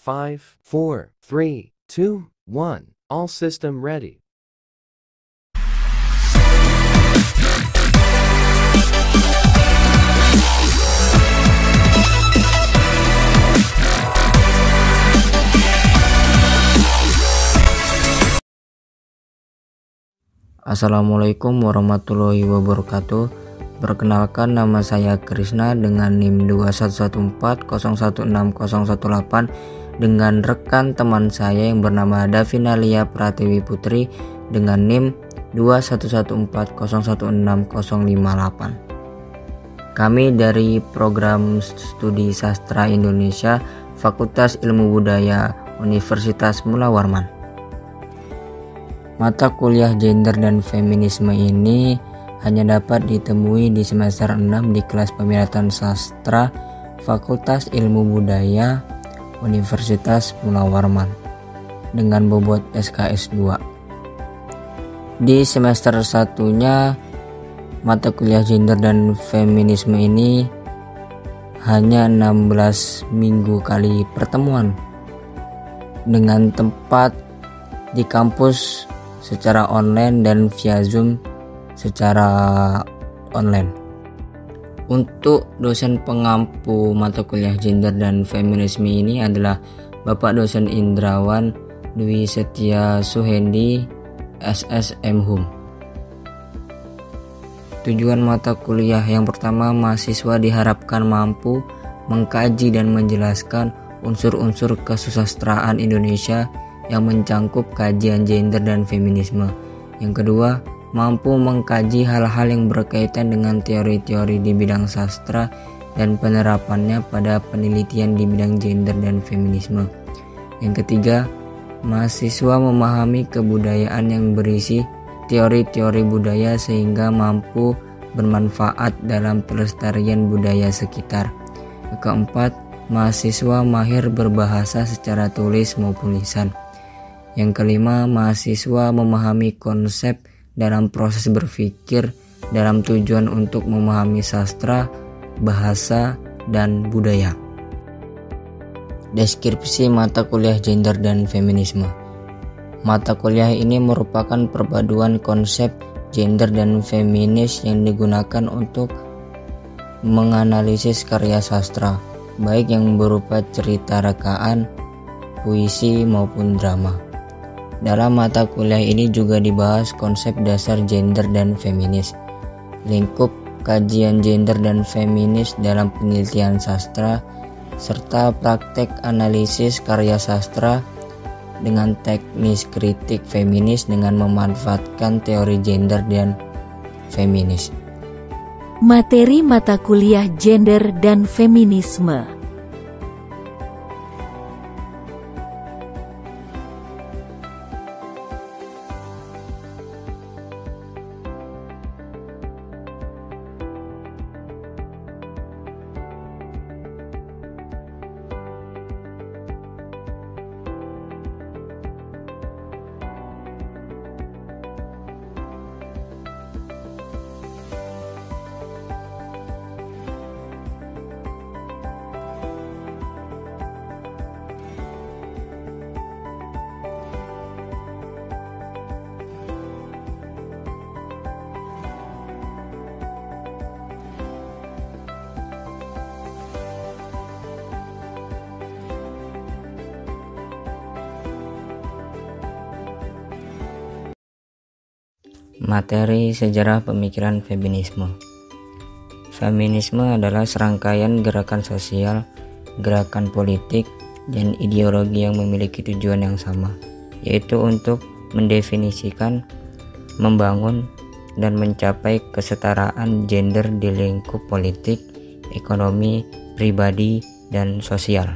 5, 4, 3, 2, 1. All system ready. Assalamualaikum warahmatullahi wabarakatuh. Perkenalkan, nama saya Krisna dengan NIM 21140160018 dengan rekan teman saya yang bernama Davina Lia Pratiwi Putri dengan NIM 21140160058. Kami dari Program Studi Sastra Indonesia Fakultas Ilmu Budaya Universitas Mula Warman. Mata kuliah gender dan feminisme ini hanya dapat ditemui di semester 6 di kelas peminatan sastra Fakultas Ilmu Budaya Universitas Mula Warman dengan bobot SKS 2. Di semester 1-nya mata kuliah gender dan feminisme ini hanya 16 minggu kali pertemuan dengan tempat di kampus secara online dan via Zoom secara online. Untuk dosen pengampu mata kuliah gender dan feminisme ini adalah Bapak Dosen Indrawan Dwi Setia Suhendi, SSM Hum. Tujuan mata kuliah yang pertama, mahasiswa diharapkan mampu mengkaji dan menjelaskan unsur-unsur kesusastraan Indonesia yang mencangkup kajian gender dan feminisme. Yang kedua, mampu mengkaji hal-hal yang berkaitan dengan teori-teori di bidang sastra dan penerapannya pada penelitian di bidang gender dan feminisme. Yang ketiga, mahasiswa memahami kebudayaan yang berisi teori-teori budaya sehingga mampu bermanfaat dalam pelestarian budaya sekitar. Yang keempat, mahasiswa mahir berbahasa secara tulis maupun lisan. Yang kelima, mahasiswa memahami konsep dalam proses berpikir dalam tujuan untuk memahami sastra, bahasa, dan budaya. Deskripsi mata kuliah gender dan feminisme. Mata kuliah ini merupakan perpaduan konsep gender dan feminis yang digunakan untuk menganalisis karya sastra, baik yang berupa cerita rekaan, puisi, maupun drama. Dalam mata kuliah ini juga dibahas konsep dasar gender dan feminis, lingkup kajian gender dan feminis dalam penelitian sastra, serta praktek analisis karya sastra dengan teknis kritik feminis dengan memanfaatkan teori gender dan feminis. Materi mata kuliah gender dan feminisme. Materi sejarah pemikiran feminisme. Feminisme adalah serangkaian gerakan sosial, gerakan politik, dan ideologi yang memiliki tujuan yang sama, yaitu untuk mendefinisikan, membangun, dan mencapai kesetaraan gender di lingkup politik, ekonomi, pribadi, dan sosial.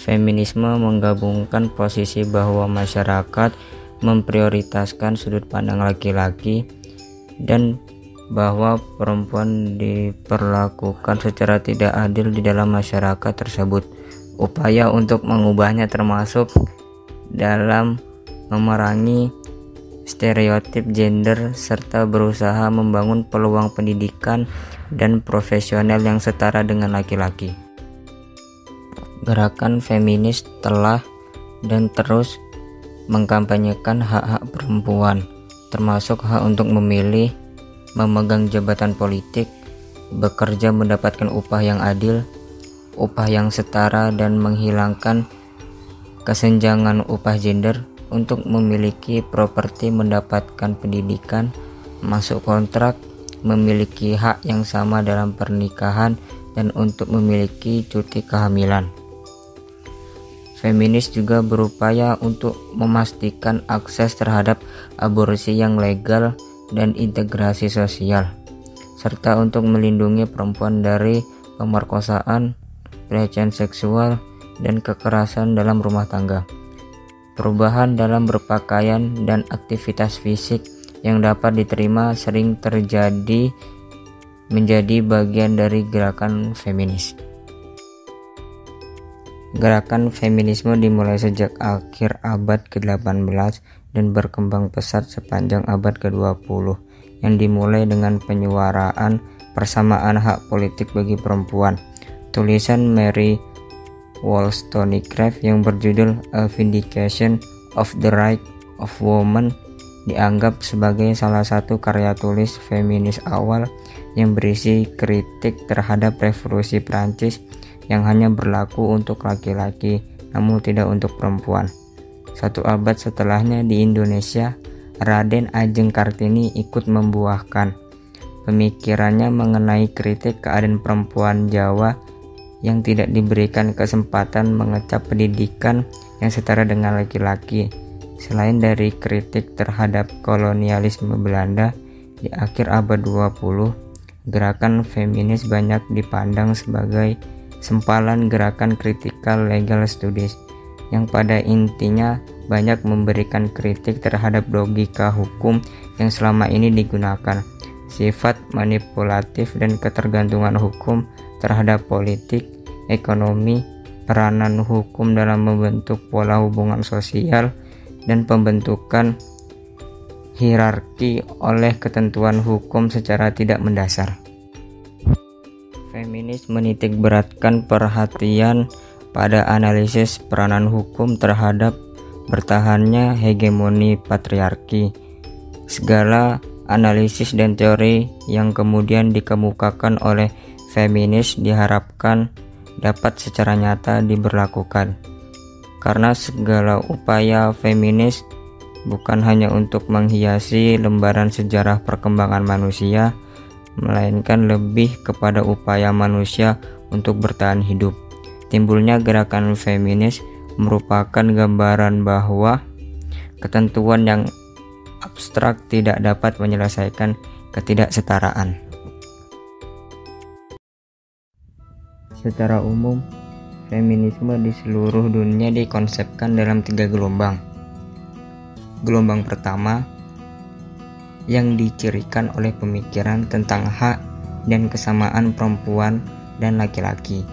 Feminisme menggabungkan posisi bahwa masyarakat memprioritaskan sudut pandang laki-laki dan bahwa perempuan diperlakukan secara tidak adil di dalam masyarakat tersebut. Upaya untuk mengubahnya termasuk dalam memerangi stereotip gender serta berusaha membangun peluang pendidikan dan profesional yang setara dengan laki-laki. Gerakan feminis telah dan terus mengkampanyekan hak-hak perempuan, termasuk hak untuk memilih, memegang jabatan politik, bekerja mendapatkan upah yang adil, upah yang setara, dan menghilangkan kesenjangan upah gender, untuk memiliki properti, mendapatkan pendidikan, masuk kontrak, memiliki hak yang sama dalam pernikahan, dan untuk memiliki cuti kehamilan. Feminis juga berupaya untuk memastikan akses terhadap aborsi yang legal dan integrasi sosial, serta untuk melindungi perempuan dari pemerkosaan, pelecehan seksual, dan kekerasan dalam rumah tangga. Perubahan dalam berpakaian dan aktivitas fisik yang dapat diterima sering terjadi menjadi bagian dari gerakan feminis. Gerakan feminisme dimulai sejak akhir abad ke-18 dan berkembang pesat sepanjang abad ke-20, yang dimulai dengan penyuaraan persamaan hak politik bagi perempuan. Tulisan Mary Wollstonecraft yang berjudul A Vindication of the Right of Women dianggap sebagai salah satu karya tulis feminis awal yang berisi kritik terhadap revolusi Prancis yang hanya berlaku untuk laki-laki namun tidak untuk perempuan. Satu abad setelahnya di Indonesia, Raden Ajeng Kartini ikut membuahkan pemikirannya mengenai kritik keadaan perempuan Jawa yang tidak diberikan kesempatan mengecap pendidikan yang setara dengan laki-laki. Selain dari kritik terhadap kolonialisme Belanda di akhir abad 20, gerakan feminis banyak dipandang sebagai sempalan gerakan critical legal studies yang pada intinya banyak memberikan kritik terhadap logika hukum yang selama ini digunakan, sifat manipulatif dan ketergantungan hukum terhadap politik, ekonomi, peranan hukum dalam membentuk pola hubungan sosial, dan pembentukan hierarki oleh ketentuan hukum secara tidak mendasar. Feminis menitik beratkan perhatian pada analisis peranan hukum terhadap bertahannya hegemoni patriarki. Segala analisis dan teori yang kemudian dikemukakan oleh feminis diharapkan dapat secara nyata diberlakukan. Karena segala upaya feminis bukan hanya untuk menghiasi lembaran sejarah perkembangan manusia, melainkan lebih kepada upaya manusia untuk bertahan hidup. Timbulnya gerakan feminis merupakan gambaran bahwa ketentuan yang abstrak tidak dapat menyelesaikan ketidaksetaraan. Secara umum, feminisme di seluruh dunia dikonsepkan dalam 3 gelombang. Gelombang pertama yang dicirikan oleh pemikiran tentang hak dan kesamaan perempuan dan laki-laki.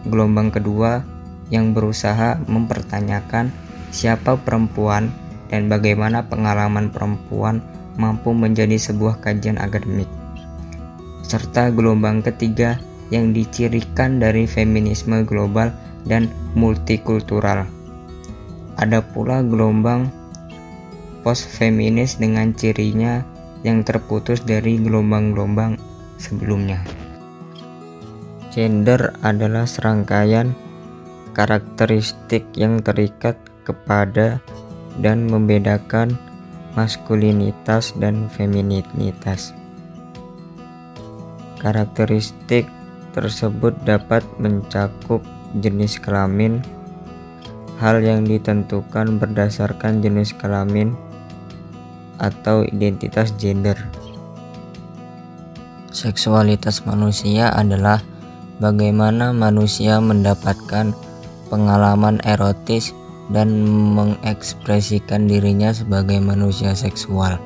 Gelombang kedua yang berusaha mempertanyakan siapa perempuan dan bagaimana pengalaman perempuan mampu menjadi sebuah kajian akademik. Serta gelombang ketiga yang dicirikan dari feminisme global dan multikultural. Ada pula gelombang post-feminis dengan cirinya yang terputus dari gelombang-gelombang sebelumnya. Gender adalah serangkaian karakteristik yang terikat kepada dan membedakan maskulinitas dan femininitas. Karakteristik tersebut dapat mencakup jenis kelamin, hal yang ditentukan berdasarkan jenis kelamin atau identitas gender. Seksualitas manusia adalah bagaimana manusia mendapatkan pengalaman erotis dan mengekspresikan dirinya sebagai manusia seksual.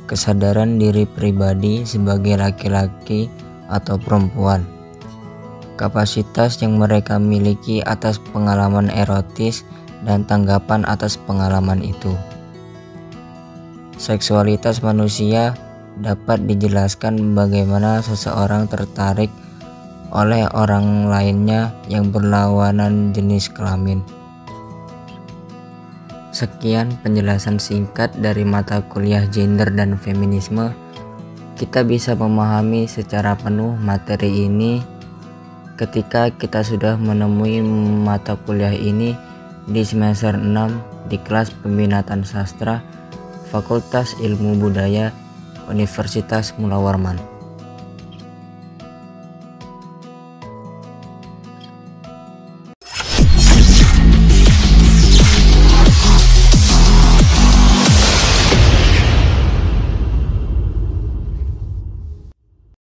Kesadaran diri pribadi sebagai laki-laki atau perempuan. Kapasitas yang mereka miliki atas pengalaman erotis dan tanggapan atas pengalaman itu. Seksualitas manusia dapat dijelaskan bagaimana seseorang tertarik oleh orang lainnya yang berlawanan jenis kelamin. Sekian penjelasan singkat dari mata kuliah gender dan feminisme. Kita bisa memahami secara penuh materi ini ketika kita sudah menemui mata kuliah ini di semester 6 di kelas Peminatan Sastra Fakultas Ilmu Budaya Universitas Mula Warman.